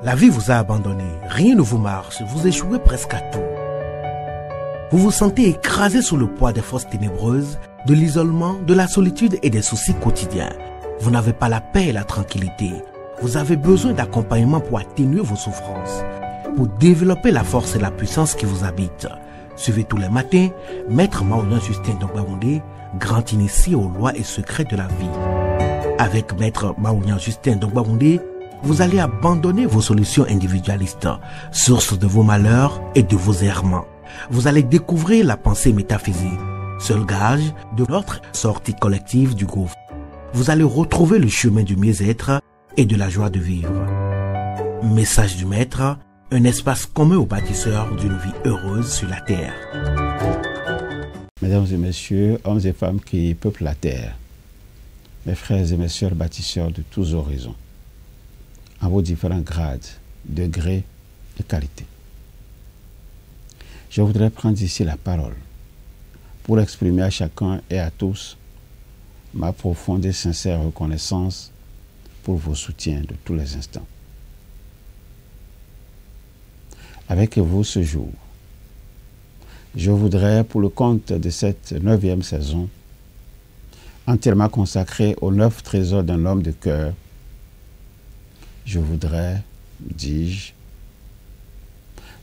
La vie vous a abandonné, rien ne vous marche, vous échouez presque à tout. Vous vous sentez écrasé sous le poids des forces ténébreuses, de l'isolement, de la solitude et des soucis quotidiens. Vous n'avez pas la paix et la tranquillité. Vous avez besoin d'accompagnement pour atténuer vos souffrances, pour développer la force et la puissance qui vous habitent. Suivez tous les matins Maître Maoulian Justin Dongbaoundé, grand initié aux lois et secrets de la vie. Avec Maître Maoulian Justin Dongbaoundé, vous allez abandonner vos solutions individualistes, source de vos malheurs et de vos errements. Vous allez découvrir la pensée métaphysique, seul gage de notre sortie collective du gouffre. Vous allez retrouver le chemin du mieux-être et de la joie de vivre. Message du Maître, un espace commun aux bâtisseurs d'une vie heureuse sur la terre. Mesdames et messieurs, hommes et femmes qui peuplent la terre, mes frères et mes sœurs bâtisseurs de tous horizons, en vos différents grades, degrés et qualités. Je voudrais prendre ici la parole pour exprimer à chacun et à tous ma profonde et sincère reconnaissance pour vos soutiens de tous les instants. Avec vous ce jour, je voudrais, pour le compte de cette 9e saison, entièrement consacrée aux 9 trésors d'un homme de cœur, je voudrais, dis-je,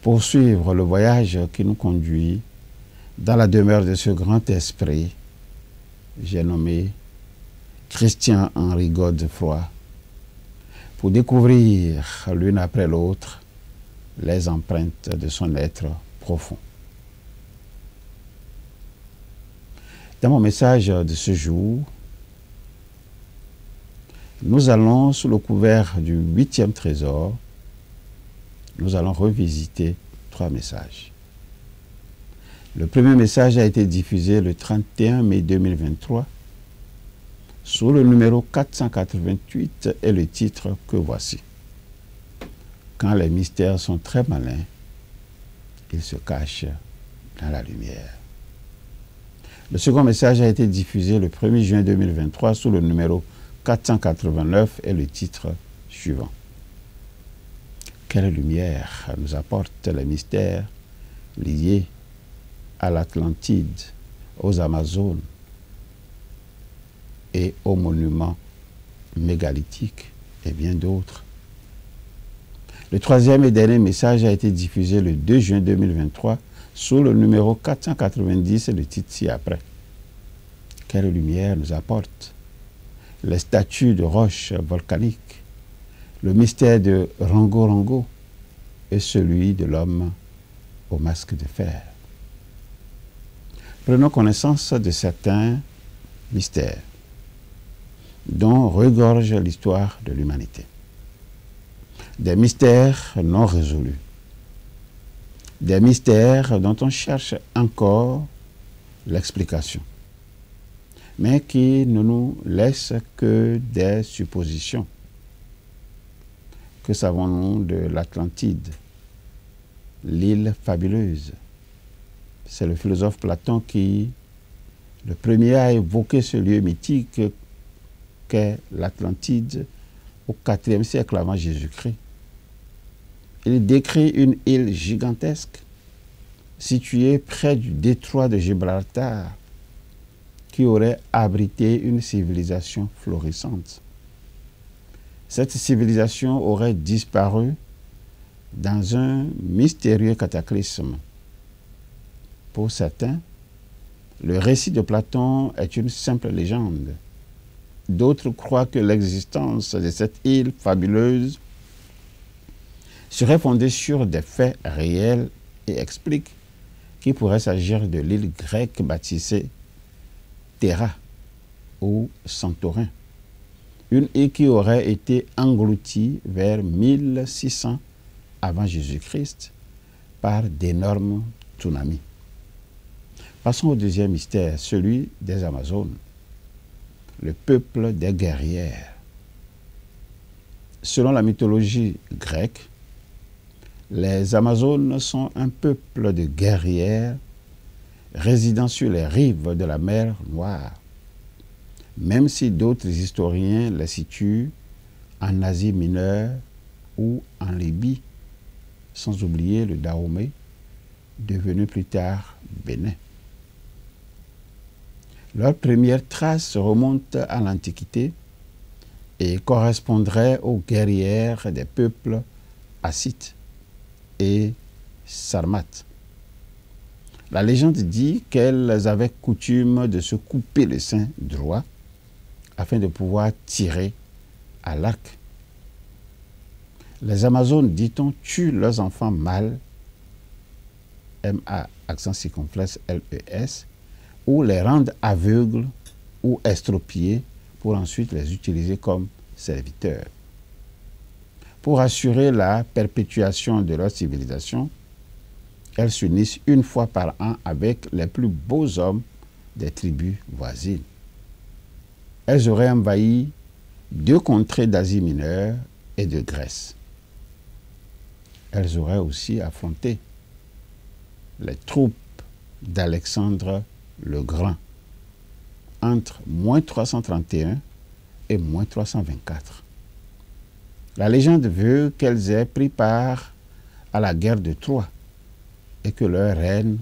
poursuivre le voyage qui nous conduit dans la demeure de ce grand esprit, j'ai nommé Christian-Henri Godefroy, pour découvrir l'une après l'autre les empreintes de son être profond. Dans mon message de ce jour, nous allons, sous le couvert du 8e trésor, nous allons revisiter 3 messages. Le premier message a été diffusé le 31 mai 2023 sous le numéro 488 et le titre que voici. Quand les mystères sont très malins, ils se cachent dans la lumière. Le second message a été diffusé le 1er juin 2023 sous le numéro 489 et le titre suivant. Quelle lumière nous apportent les mystères liés à l'Atlantide, aux Amazones et aux monuments mégalithiques et bien d'autres. Le troisième et dernier message a été diffusé le 2 juin 2023 sous le numéro 490 et le titre ci-après. Quelle lumière nous apportent les statues de roches volcaniques, le mystère de Rango Rango et celui de l'homme au masque de fer. Prenons connaissance de certains mystères dont regorge l'histoire de l'humanité. Des mystères non résolus. Des mystères dont on cherche encore l'explication, mais qui ne nous laissent que des suppositions. Que savons-nous de l'Atlantide, l'île fabuleuse? C'est le philosophe Platon qui, le premier à évoquer ce lieu mythique qu'est l'Atlantide au IVe siècle avant Jésus-Christ. Il décrit une île gigantesque située près du détroit de Gibraltar qui aurait abrité une civilisation florissante. Cette civilisation aurait disparu dans un mystérieux cataclysme. Pour certains, le récit de Platon est une simple légende. D'autres croient que l'existence de cette île fabuleuse serait fondée sur des faits réels et expliquent qu'il pourrait s'agir de l'île grecque baptisée Terra ou Santorin, une île qui aurait été engloutie vers 1600 avant Jésus-Christ par d'énormes tsunamis. Passons au deuxième mystère, celui des Amazones, le peuple des guerrières. Selon la mythologie grecque, les Amazones sont un peuple de guerrières résidant sur les rives de la mer Noire, même si d'autres historiens les situent en Asie mineure ou en Libye, sans oublier le Dahomey, devenu plus tard Bénin. Leurs premières traces remontent à l'Antiquité et correspondraient aux guerrières des peuples Hassites et Sarmates. La légende dit qu'elles avaient coutume de se couper le sein droit afin de pouvoir tirer à l'arc. Les Amazones, dit-on, tuent leurs enfants mâles, M-A, accent circonflexe, L-E-S, ou les rendent aveugles ou estropiés pour ensuite les utiliser comme serviteurs. Pour assurer la perpétuation de leur civilisation, elles s'unissent une fois par an avec les plus beaux hommes des tribus voisines. Elles auraient envahi 2 contrées d'Asie mineure et de Grèce. Elles auraient aussi affronté les troupes d'Alexandre le Grand entre -331 et -324. La légende veut qu'elles aient pris part à la guerre de Troie et que leur reine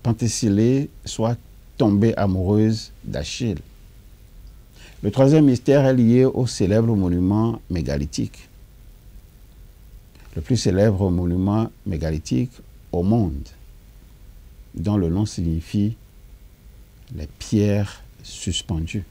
Penthésilée soit tombée amoureuse d'Achille. Le troisième mystère est lié au célèbre monument mégalithique. Le plus célèbre monument mégalithique au monde, dont le nom signifie les pierres suspendues.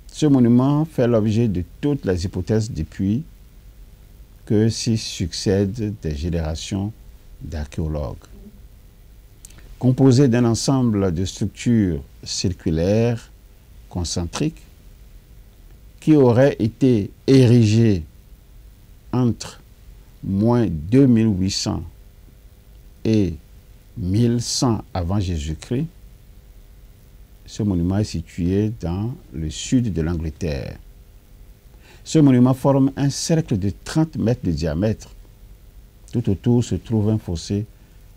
Ce monument fait l'objet de toutes les hypothèses depuis que s'y succèdent des générations d'archéologues. Composé d'un ensemble de structures circulaires concentriques qui auraient été érigées entre -2800 et 1100 avant Jésus-Christ, ce monument est situé dans le sud de l'Angleterre. Ce monument forme un cercle de 30 mètres de diamètre. Tout autour se trouve un fossé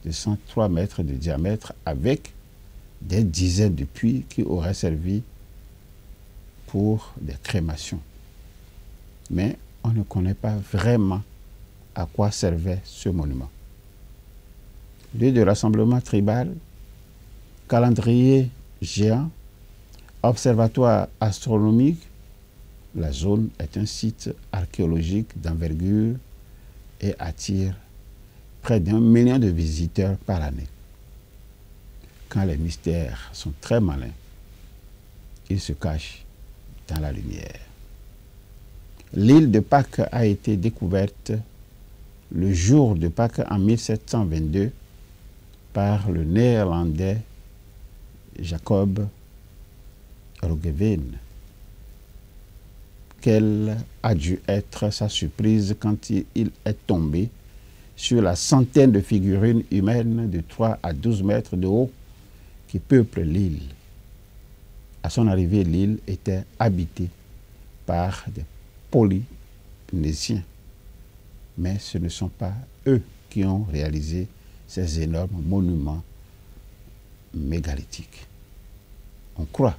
de 103 mètres de diamètre avec des dizaines de puits qui auraient servi pour des crémations. Mais on ne connaît pas vraiment à quoi servait ce monument. Lieu de rassemblement tribal, calendrier géant, observatoire astronomique, la zone est un site archéologique d'envergure et attire près d'1 million de visiteurs par année. Quand les mystères sont très malins, ils se cachent dans la lumière. L'île de Pâques a été découverte le jour de Pâques en 1722 par le néerlandais Jacob Roggeveen. Quelle a dû être sa surprise quand il est tombé sur la centaine de figurines humaines de 3 à 12 mètres de haut qui peuplent l'île. À son arrivée, l'île était habitée par des Polynésiens. Mais ce ne sont pas eux qui ont réalisé ces énormes monuments mégalithiques. On croit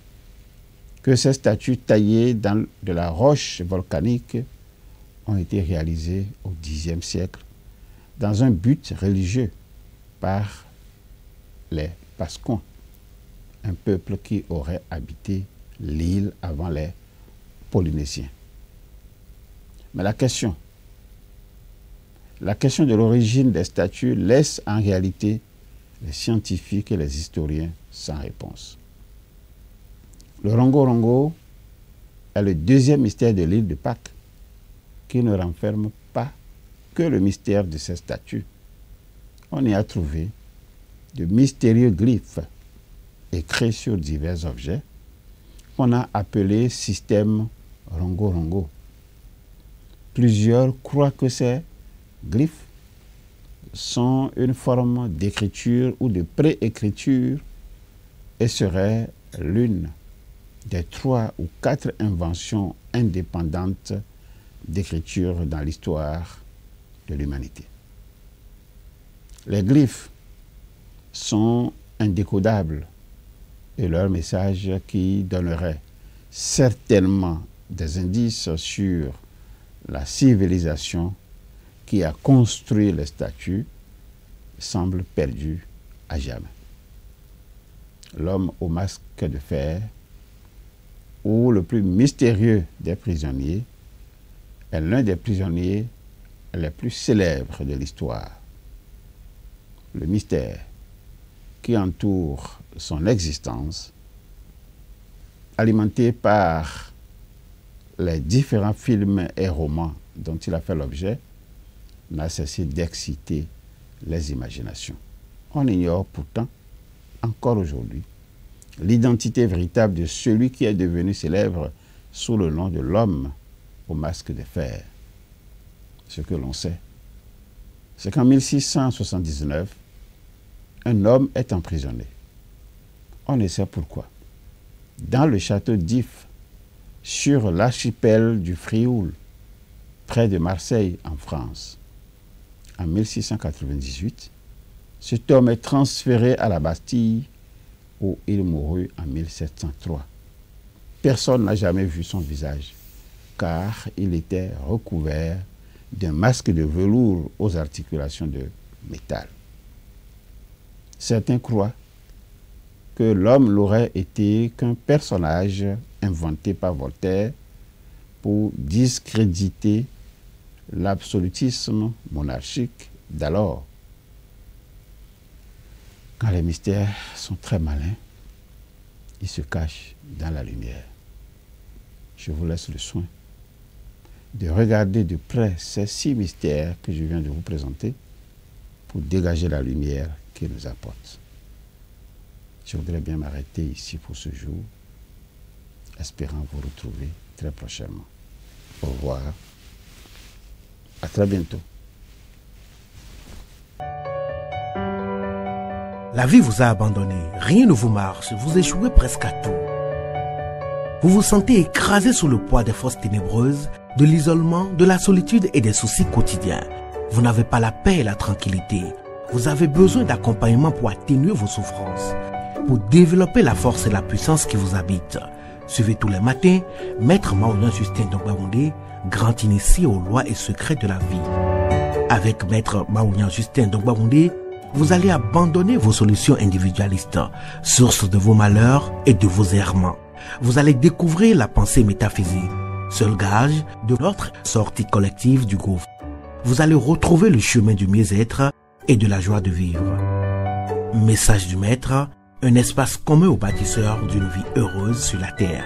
que ces statues taillées dans de la roche volcanique ont été réalisées au Xe siècle dans un but religieux par les Pascons, un peuple qui aurait habité l'île avant les Polynésiens. Mais la question de l'origine des statues laisse en réalité les scientifiques et les historiens sans réponse. Le Rongo-Rongo est le deuxième mystère de l'île de Pâques, qui ne renferme pas que le mystère de ces statues. On y a trouvé de mystérieux glyphes écrits sur divers objets qu'on a appelés système Rongo-Rongo. Plusieurs croient que ces glyphes sont une forme d'écriture ou de préécriture et seraient l'une des 3 ou 4 inventions indépendantes d'écriture dans l'histoire de l'humanité. Les glyphes sont indécodables et leur message qui donnerait certainement des indices sur la civilisation qui a construit les statues semble perdu à jamais. L'homme au masque de fer, ou le plus mystérieux des prisonniers, est l'un des prisonniers les plus célèbres de l'histoire. Le mystère qui entoure son existence, alimenté par les différents films et romans dont il a fait l'objet, n'a cessé d'exciter les imaginations. On ignore pourtant, encore aujourd'hui, l'identité véritable de celui qui est devenu célèbre sous le nom de l'homme au masque de fer. Ce que l'on sait, c'est qu'en 1679, un homme est emprisonné. On ne sait pourquoi. Dans le château d'If, sur l'archipel du Frioul, près de Marseille, en France. En 1698, cet homme est transféré à la Bastille, où il mourut en 1703. Personne n'a jamais vu son visage, car il était recouvert d'un masque de velours aux articulations de métal. Certains croient que l'homme n'aurait été qu'un personnage inventé par Voltaire pour discréditer l'absolutisme monarchique d'alors. Quand les mystères sont très malins, ils se cachent dans la lumière. Je vous laisse le soin de regarder de près ces 6 mystères que je viens de vous présenter pour dégager la lumière qu'ils nous apportent. Je voudrais bien m'arrêter ici pour ce jour, espérant vous retrouver très prochainement. Au revoir. À très bientôt. La vie vous a abandonné, rien ne vous marche, vous échouez presque à tout. Vous vous sentez écrasé sous le poids des forces ténébreuses, de l'isolement, de la solitude et des soucis quotidiens. Vous n'avez pas la paix et la tranquillité. Vous avez besoin d'accompagnement pour atténuer vos souffrances, pour développer la force et la puissance qui vous habitent. Suivez tous les matins Maître Maoulian Justin Dongbaoundé, grand initié aux lois et secrets de la vie. Avec Maître Maoulian Justin Dongbaoundé, vous allez abandonner vos solutions individualistes, source de vos malheurs et de vos errements. Vous allez découvrir la pensée métaphysique, seul gage de notre sortie collective du gouffre. Vous allez retrouver le chemin du mieux-être et de la joie de vivre. Message du Maître, un espace commun aux bâtisseurs d'une vie heureuse sur la terre.